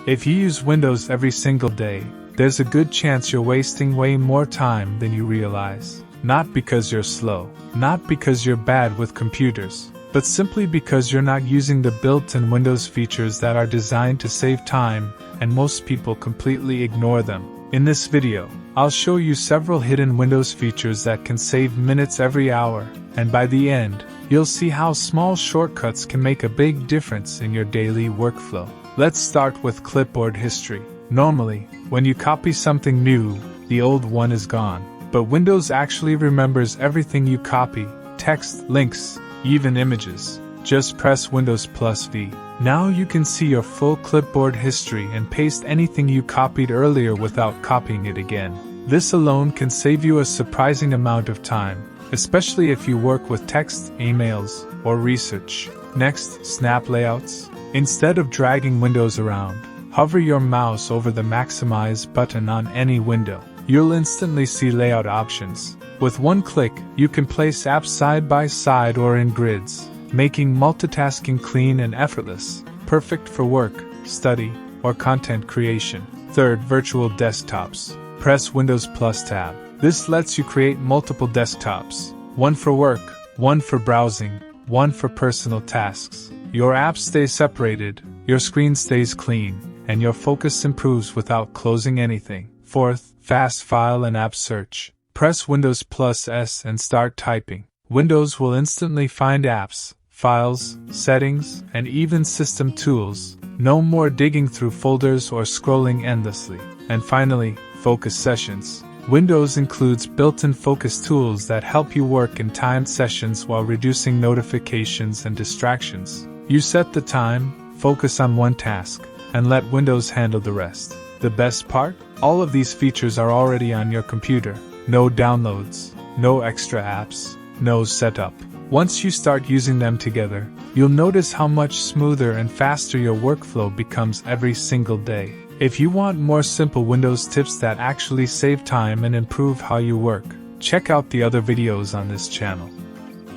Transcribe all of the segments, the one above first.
If you use Windows every single day, there's a good chance you're wasting way more time than you realize. Not because you're slow, not because you're bad with computers, but simply because you're not using the built-in Windows features that are designed to save time, and most people completely ignore them. In this video, I'll show you several hidden Windows features that can save minutes every hour, and by the end, you'll see how small shortcuts can make a big difference in your daily workflow. Let's start with Clipboard history. Normally, when you copy something new, the old one is gone. But Windows actually remembers everything you copy: text, links, even images. Just press Windows plus V. Now you can see your full Clipboard history and paste anything you copied earlier without copying it again. This alone can save you a surprising amount of time, especially if you work with text, emails, or research. Next, snap layouts. Instead of dragging windows around, hover your mouse over the Maximize button on any window. You'll instantly see layout options. With one click, you can place apps side by side or in grids, making multitasking clean and effortless, perfect for work, study, or content creation. Third, virtual desktops. Press Windows plus tab. This lets you create multiple desktops, one for work, one for browsing, one for personal tasks. Your apps stay separated, your screen stays clean, and your focus improves without closing anything. Fourth, fast file and app search. Press Windows plus S and start typing. Windows will instantly find apps, files, settings, and even system tools. No more digging through folders or scrolling endlessly. And finally, focus sessions. Windows includes built-in focus tools that help you work in timed sessions while reducing notifications and distractions. You set the time, focus on one task, and let Windows handle the rest. The best part? All of these features are already on your computer. No downloads, no extra apps, no setup. Once you start using them together, you'll notice how much smoother and faster your workflow becomes every single day. If you want more simple Windows tips that actually save time and improve how you work, check out the other videos on this channel.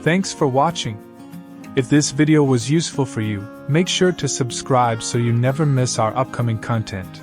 Thanks for watching. If this video was useful for you, make sure to subscribe so you never miss our upcoming content.